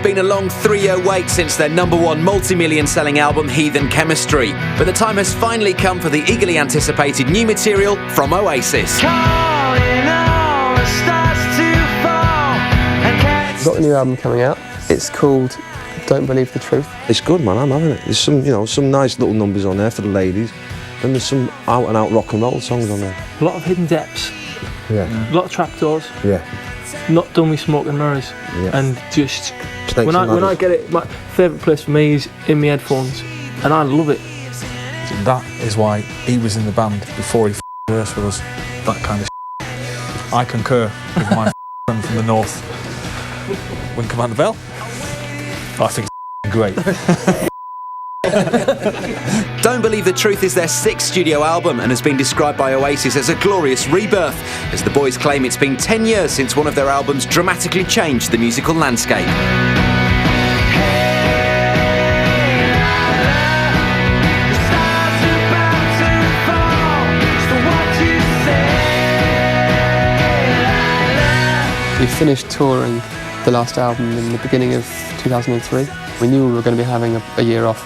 been a long 3-year wait since their #1 multi-million selling album Heathen Chemistry, but the time has finally come for the eagerly anticipated new material from Oasis. We've got a new album coming out. It's called Don't Believe the Truth. It's good, man, I'm having it. There's some nice little numbers on there for the ladies, and there's some out-and-out rock and roll songs on there. A lot of hidden depths. Yeah. A lot of trapdoors. Yeah. Not done with smoke and mirrors. Yeah. And just Snakes when and I get it, my favourite place for me is in my headphones, and I love it. That is why he was in the band before he rehearsed with us. That kind of I concur with my friend from the north. Wouldn't command the bell. I think it's great. Don't Believe the Truth is their 6th studio album and has been described by Oasis as a glorious rebirth, as the boys claim it's been 10 years since one of their albums dramatically changed the musical landscape. We finished touring the last album in the beginning of 2003. We knew we were going to be having a year off.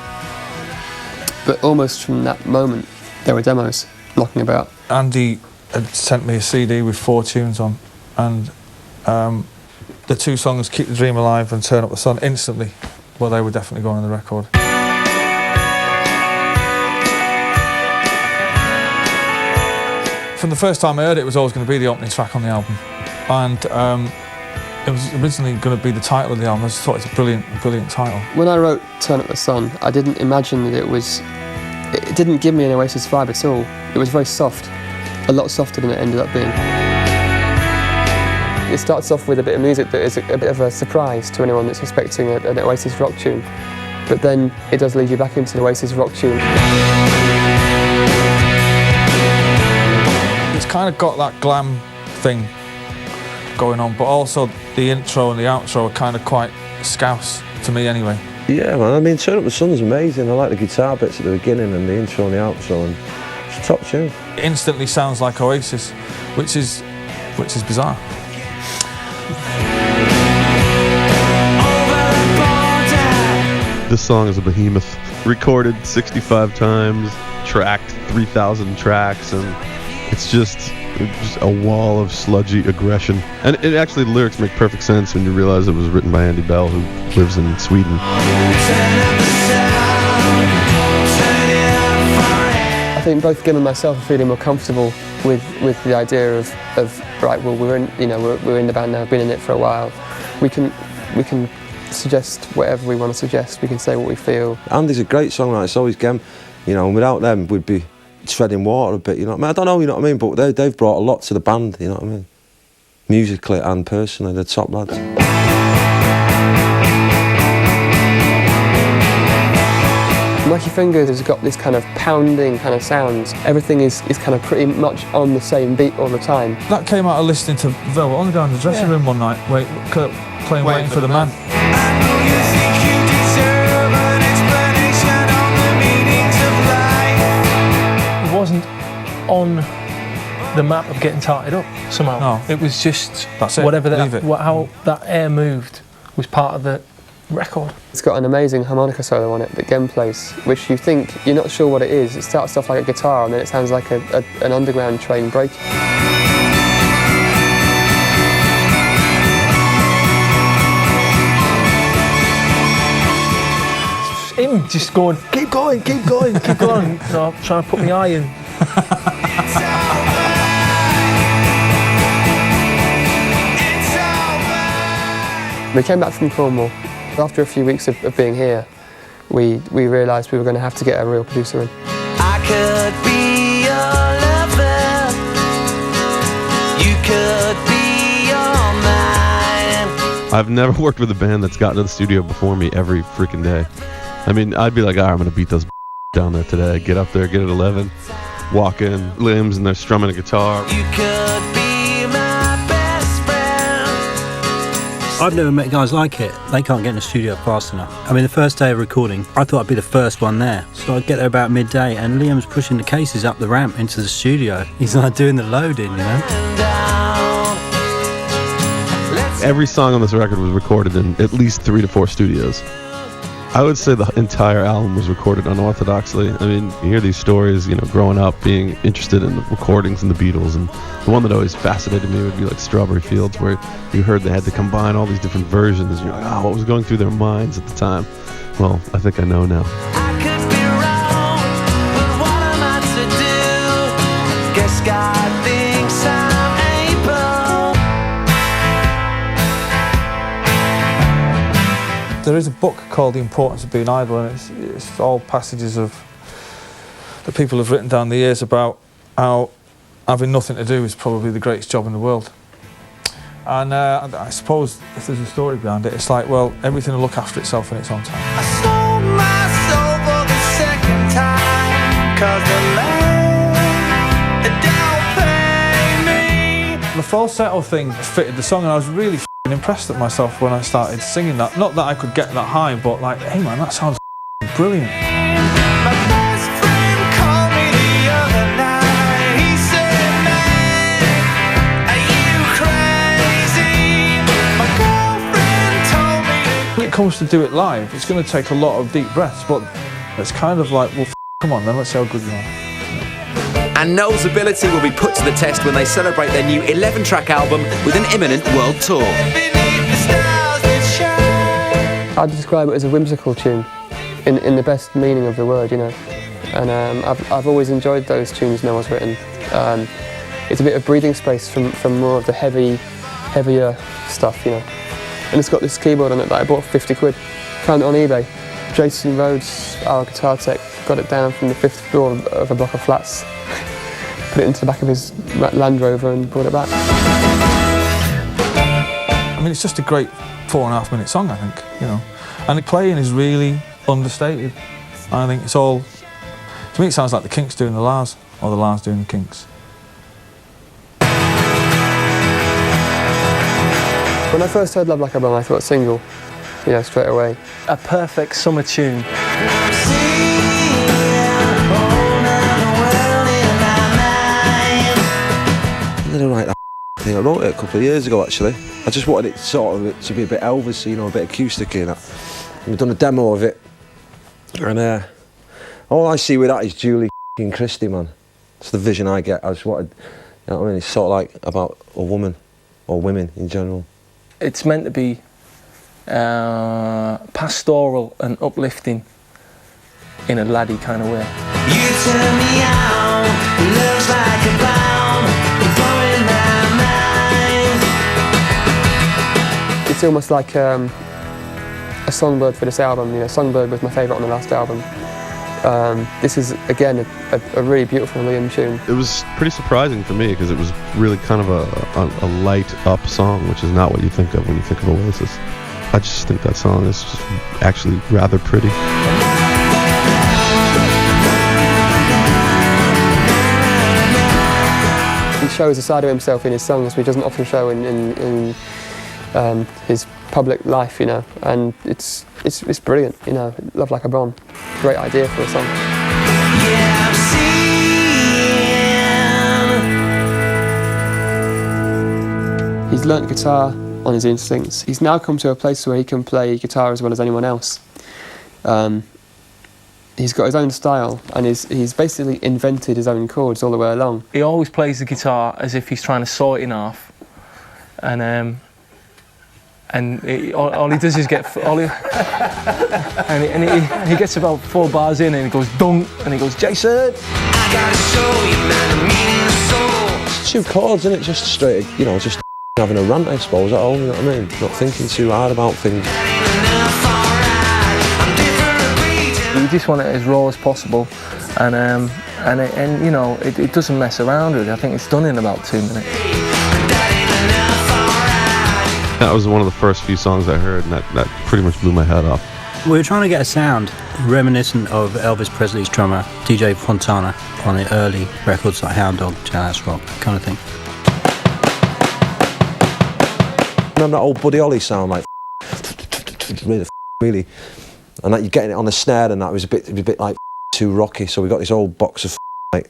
But almost from that moment, there were demos knocking about. Andy had sent me a CD with 4 tunes on, and the 2 songs, Keep the Dream Alive and Turn Up the Sun, instantly, well, they were definitely going on the record. From the first time I heard it, it was always going to be the opening track on the album. And it was originally going to be the title of the album. I just thought it's a brilliant title. When I wrote Turn Up the Sun, I didn't imagine that it didn't give me an Oasis vibe at all. It was very soft, a lot softer than it ended up being. It starts off with a bit of music that is a bit of a surprise to anyone that's expecting an Oasis rock tune, but then it does lead you back into the Oasis rock tune. It's kind of got that glam thing going on, but also the intro and the outro are kind of quite scouse to me anyway. Yeah, man, I mean, Turn Up the Sun's amazing. I like the guitar bits at the beginning and the intro and the outro, and it's a top tune. It instantly sounds like Oasis, which is bizarre. This song is a behemoth. Recorded 65 times, tracked 3,000 tracks, and it's just a wall of sludgy aggression. And it actually, the lyrics make perfect sense when you realize it was written by Andy Bell, who lives in Sweden. I think both Gim and myself are feeling more comfortable with the idea of right, well, we're in the band now, been in it for a while. We can suggest whatever we want to suggest. We can say what we feel. Andy's a great songwriter. It's always Gem, and without them, we'd be treading water a bit, I mean, I don't know, you know what I mean, but they've brought a lot to the band, you know what I mean, musically and personally. They're top lads. Mighty Fingers has got this kind of pounding kind of sounds. Everything is kind of pretty much on the same beat all the time. That came out of listening to Velvet Underground in the dressing room one night, playing Waiting for the Man. It wasn't on the map of getting tarted up somehow. No. It was just That's it. whatever how that air moved was part of the record. It's got an amazing harmonica solo on it that Gem plays, which you're not sure what it is. It starts off like a guitar and then it sounds like an underground train break. Him just going, keep going, keep going, keep going. So I'm trying to put my eye in. We came back from Cornwall. After a few weeks of being here, we realised we were going to have to get a real producer in. I could be your lover, you could be your mine. I've never worked with a band that's gotten to the studio before me every freaking day. I mean, I'd be like, I'm going to beat those down there today. Get up there, get at 11, walk in, limbs, and they're strumming a guitar. You could be my best friend. I've never met guys like it. They can't get in the studio fast enough. I mean, the first day of recording, I thought I'd be the first one there. So I'd get there about midday, and Liam's pushing the cases up the ramp into the studio. He's like doing the loading, Every song on this record was recorded in at least 3 to 4 studios. I would say the entire album was recorded unorthodoxly. I mean, you hear these stories, you know, growing up, being interested in the recordings and the Beatles, and the one that always fascinated me would be like Strawberry Fields, where you heard they had to combine all these different versions, and you're like, oh, what was going through their minds at the time? Well, I think I know now. I could be wrong, but what am I to do? Guess God thinks I'm able. There is a book called The Importance of Being Idle, and it's all passages of that people have written down the years about how having nothing to do is probably the greatest job in the world. And I suppose if there's a story behind it, it's like, well, everything will look after itself in its own time. I sold my soul for the second time, 'cause the land don't pay me. The falsetto thing fitted the song, and I was really impressed at myself when I started singing that. Not that I could get that high, but like, hey man, that sounds brilliant. My best friend called me the other night. He said, man, are you crazy? My girlfriend told me. When it comes to do it live, it's going to take a lot of deep breaths, but it's kind of like, well, come on then, let's see how good you are. And Noel's ability will be put to the test when they celebrate their new 11-track album with an imminent world tour. I'd describe it as a whimsical tune, in the best meaning of the word, you know. And I've always enjoyed those tunes Noel's written. It's a bit of breathing space from more of the heavier stuff, you know. And it's got this keyboard on it that I bought for 50 quid. Found it on eBay. Jason Rhodes, our guitar tech, got it down from the 5th floor of a block of flats. Put it into the back of his Land Rover and brought it back. I mean, it's just a great 4.5-minute song, I think, you know. And the playing is really understated. I think it's all, to me it sounds like the Kinks doing the Lars, or the Lars doing the Kinks. When I first heard Love Like a Bomb, I thought single, you know, straight away. A perfect summer tune. I didn't write that thing. I wrote it a couple of years ago, actually. I just wanted it to be a bit Elvis, you know, a bit acoustic in it. We've done a demo of it, and all I see with that is Julie and Christie, man. It's the vision I get. I just wanted, you know what I mean? It's sort of like about a woman, or women in general. It's meant to be pastoral and uplifting in a laddie kind of way. You turn me on, looks like a bomb, blowing my mind. It's almost like a songbird for this album. You know, Songbird was my favourite on the last album. This is, again, a really beautiful Liam tune. It was pretty surprising for me because it was really kind of a light up song, which is not what you think of when you think of Oasis. I just think that song is just actually rather pretty. He shows a side of himself in his songs which he doesn't often show in his public life, you know, and it's brilliant, you know. Love Like a Bomb, great idea for a song. Yeah, I'm seeing. He's learnt guitar on his instincts. He's now come to a place where he can play guitar as well as anyone else. He's got his own style, and he's basically invented his own chords all the way along. He always plays the guitar as if he's trying to saw it in half, and all he does is get he gets about 4 bars in, and he goes dunk, and he goes, Jason. I gotta show you, man, the meaning of soul. It's 2 chords, isn't it? Just straight, you know, just having a rant, I suppose, at home, you know what I mean? Not thinking too hard about things. We just want it as raw as possible, and you know, it doesn't mess around with it. I think it's done in about 2 minutes. That was one of the first few songs I heard, and that pretty much blew my head off. We were trying to get a sound reminiscent of Elvis Presley's drummer, DJ Fontana, on the early records like Hound Dog, Jailhouse Rock, kind of thing. Remember that old Buddy Holly sound, like really, and that you're getting it on the snare, and that was a bit like too rocky. So we got this old box of like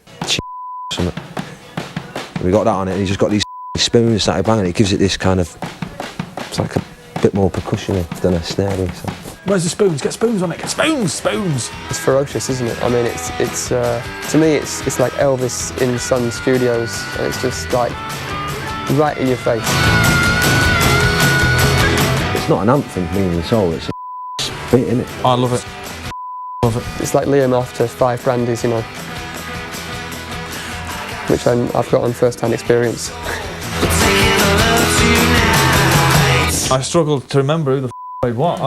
something. We got that on it, and he's just got these spoons that I bang, and it gives it this kind of It's like a bit more percussion than a snare. So. Where's the spoons? Get spoons on it. Get spoons. Spoons. It's ferocious, isn't it? I mean, it's to me, it's like Elvis in Sun Studios, and it's just like right in your face. It's not an anthem, meaning soul. It's a beat, isn't it? I love it. Love it. It's like Liam after 5 brandies, you know, which I've got on first-hand experience. I struggle to remember who the played what.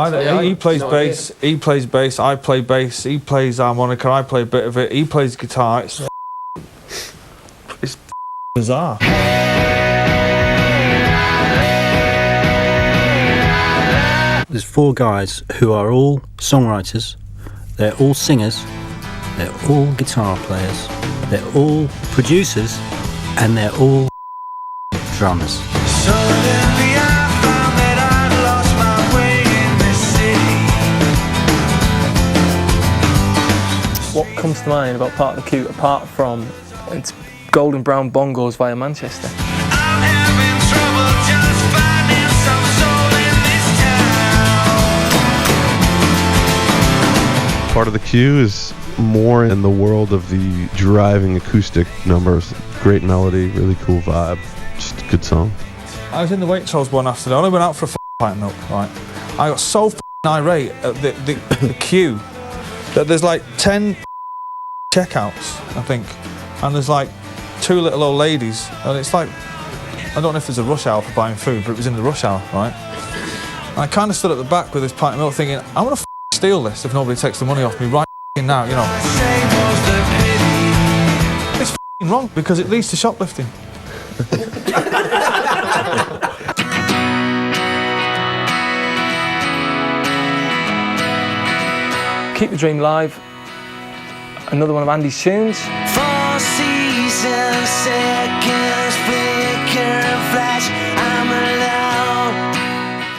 He plays bass, he plays bass, I play bass, he plays harmonica, I play a bit of it, he plays guitar. It's bizarre. There's 4 guys who are all songwriters, they're all singers, they're all guitar players, they're all producers, and they're all drummers. Suddenly I found that I'd lost my way in this city. What comes to mind about Part of the Queue, apart from it's golden brown bongos via Manchester? I'm having trouble just finding some soul in this town. Part of the Queue is more in the world of the driving acoustic numbers. Great melody, really cool vibe, just a good song. I was in the Waitrose one afternoon. I only went out for a pint of milk, right? I got so irate at the queue that there's like 10 checkouts, I think, and there's like 2 little old ladies, and it's like, I don't know if there's a rush hour for buying food, but it was in the rush hour, right? And I kind of stood at the back with this pint of milk thinking, I want to steal this if nobody takes the money off me right now, you know. It's wrong because it leads to shoplifting. Keep the Dream Live, another one of Andy's tunes. 4 seasons, seconds, flicker and flash, I'm alone.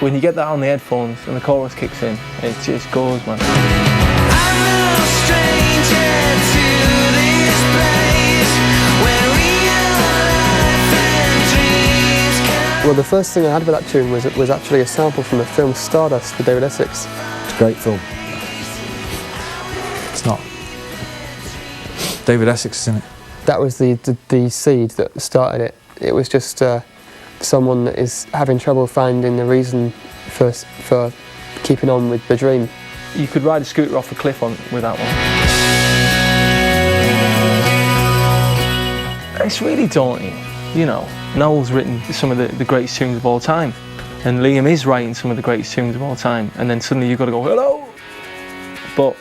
When you get that on the headphones and the chorus kicks in, it just goes, man. I'm no stranger to this place where real life and dreams come. Well, the first thing I had with that tune was actually a sample from the film Stardust with David Essex. It's a great film. It's not. David Essex is in it. That was the seed that started it. It was just someone that is having trouble finding the reason for keeping on with the dream. You could ride a scooter off a cliff with that one. It's really daunting, you know. Noel's written some of the greatest tunes of all time, and Liam is writing some of the greatest tunes of all time, and then suddenly you've got to go, hello! But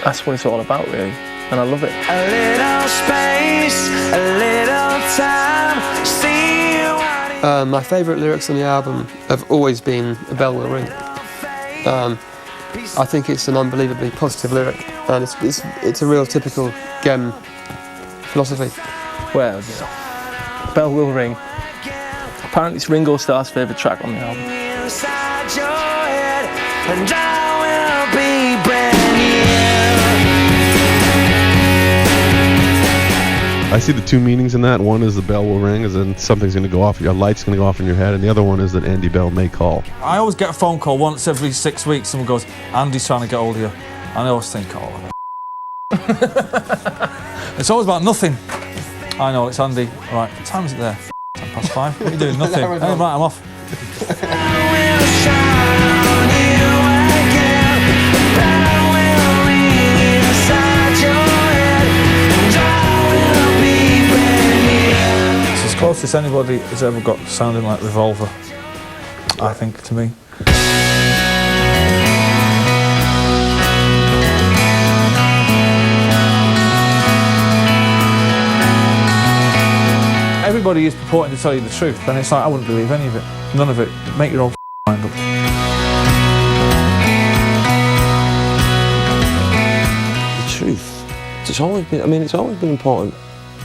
that's what it's all about, really, and I love it. A little space, a little time, see what it My favourite lyrics on the album have always been "A Bell Will Ring." I think it's an unbelievably positive lyric, and it's a real typical Gem philosophy. Well, you know, Bell Will Ring. Apparently it's Ringo Starr's favourite track on the album. inside your head, and I will be brand new. I see the 2 meanings in that. One is the bell will ring, as in something's going to go off, your light's going to go off in your head, and the other one is that Andy Bell may call. I always get a phone call once every 6 weeks. Someone goes, Andy's trying to get hold of you. And I always think, oh. It's always about nothing. I know, it's Andy. All right, what time is it there? 5:10. What are you doing? Nothing. Right, I'm off. It's as closest anybody has ever got sounding like Revolver, I think, to me. Everybody is purporting to tell you the truth, and it's like, I wouldn't believe any of it. None of it. Make your own mind up. The truth. It's always been. I mean, it's always been important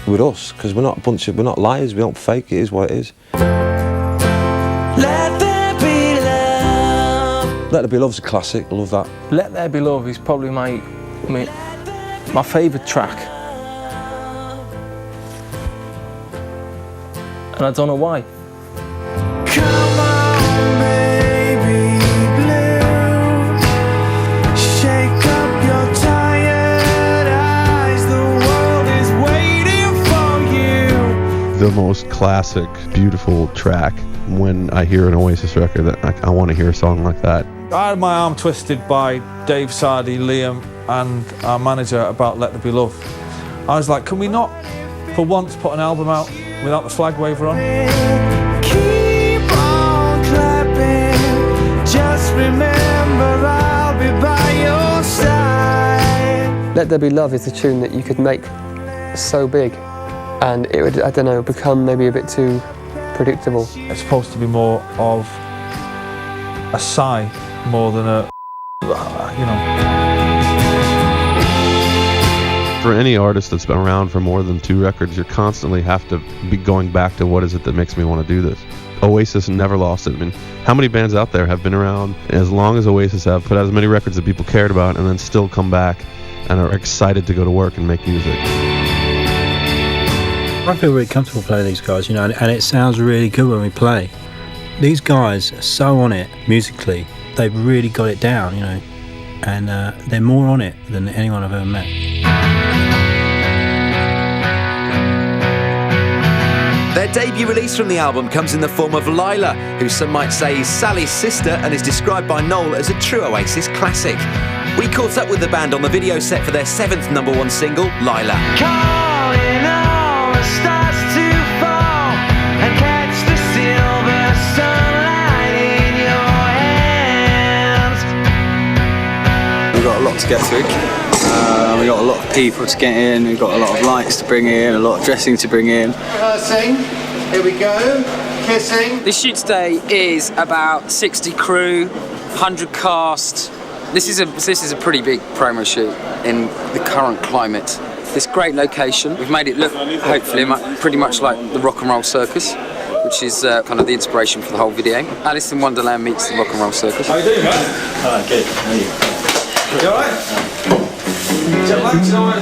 with us because we're not we're not liars. We don't fake. It is what it is. Let there be love. Let There Be Love's a classic. I love that. Let There Be Love is probably my favourite track. And I don't know why. Come on, the most classic, beautiful track. When I hear an Oasis record, that I want to hear a song like that. I had my arm twisted by Dave Sardy, Liam and our manager about Let There Be Love. I was like, can we not, for once, put an album out without the flag waver on? Keep on clapping, just remember I'll be by your side. Let There Be Love is a tune that you could make so big and it would, I don't know, become maybe a bit too predictable. It's supposed to be more of a sigh more than a, you know. For any artist that's been around for more than 2 records, you constantly have to be going back to what is it that makes me want to do this. Oasis never lost it. I mean, how many bands out there have been around as long as Oasis have, put out as many records that people cared about, and then still come back and are excited to go to work and make music? I feel really comfortable playing these guys, you know, and it sounds really good when we play. These guys are so on it musically, they've really got it down, you know, and they're more on it than anyone I've ever met. Their debut release from the album comes in the form of Lila, who some might say is Sally's sister and is described by Noel as a true Oasis classic. We caught up with the band on the video set for their 7th #1 single, Lila. Calling all the stars to fall and catch the silver sunlight in your hands. We've got a lot to get through. We've got a lot of people to get in, we've got a lot of lights to bring in, a lot of dressing to bring in. Rehearsing, here we go, kissing. This shoot today is about 60 crew, 100 cast. This is a pretty big promo shoot in the current climate. This great location, we've made it look, hopefully, pretty much like the Rock and Roll Circus, which is kind of the inspiration for the whole video. Alice in Wonderland meets the Rock and Roll Circus. How you doing, mate? Hi, good. How are you? You alright? Jet lag, do you know what?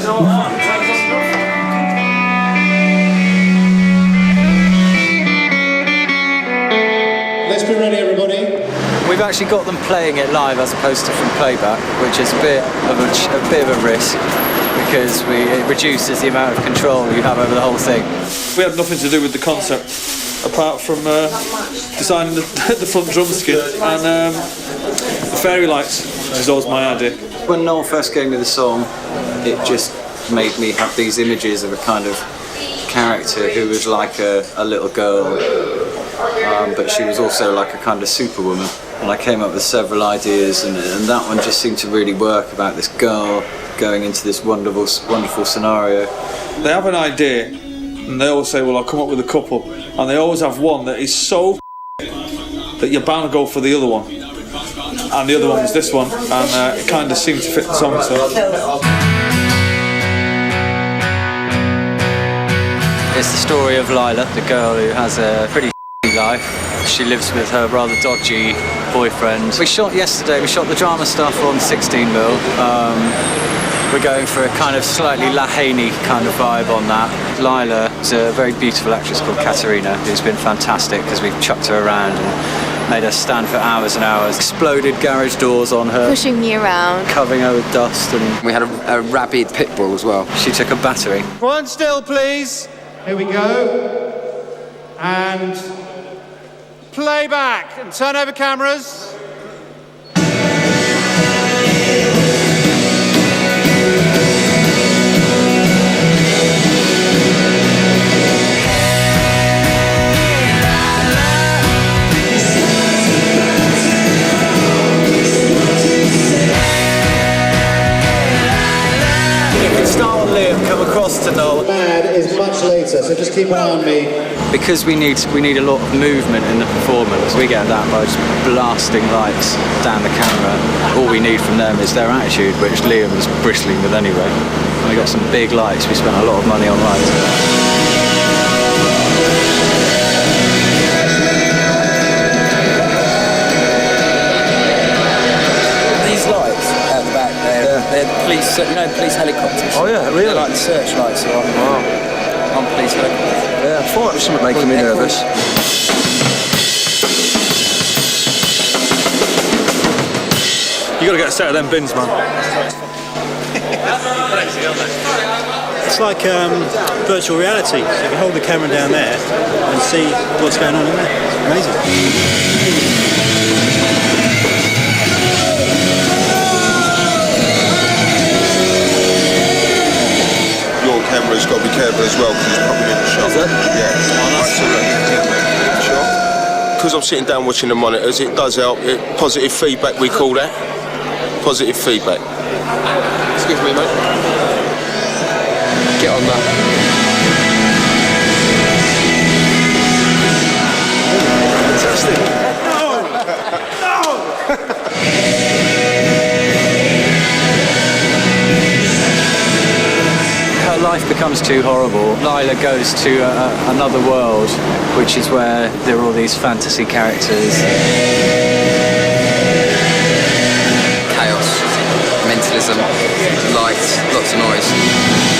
Let's be ready, everybody. We've actually got them playing it live as opposed to from playback, which is a bit of a risk because it reduces the amount of control you have over the whole thing. We had nothing to do with the concept apart from designing the front drum skid and the fairy lights, which is always my idea. When Noel first gave me the song, it just made me have these images of a kind of character who was like a little girl, but she was also like a kind of superwoman. And I came up with several ideas, and that one just seemed to really work about this girl going into this wonderful scenario. They have an idea, and they always say, well, I'll come up with a couple, and they always have one that is so that you're bound to go for the other one. And the other one was this one, and it kind of seemed to fit the song. So. It's the story of Lila, the girl who has a pretty life. She lives with her rather dodgy boyfriend. We shot yesterday, we shot the drama stuff on 16mm. We're going for a kind of slightly La Haney kind of vibe on that. Lila is a very beautiful actress called Katerina, who's been fantastic because we've chucked her around and made her stand for hours and hours. Exploded garage doors on her. Pushing me around. Covering her with dust. And we had a rabid pit bull as well. She took a battery. One still, please. Here we go. And playback. And turn over cameras. Come across to Noel. Bad is much later, so just keep an eye on me. Because we need a lot of movement in the performance. We get that by just blasting lights down the camera. All we need from them is their attitude, which Liam's bristling with anyway. And we got some big lights. We spent a lot of money on lights. Police, police helicopters. Oh yeah, really? They're like the searchlights on police helicopters. Yeah, I thought it was something making me nervous. You got to get a set of them bins, man. It's like virtual reality. So you can hold the camera down there and see what's going on in there. It's amazing. Your camera's got to be careful as well because it's probably in the shot. Is it? Yeah. Sure. Because I'm sitting down watching the monitors, it does help. Positive feedback, we call that. Positive feedback. Excuse me, mate. Get on that. Fantastic. Her life becomes too horrible. Lila goes to another world, which is where there are all these fantasy characters. Chaos, mentalism, light, lots of noise.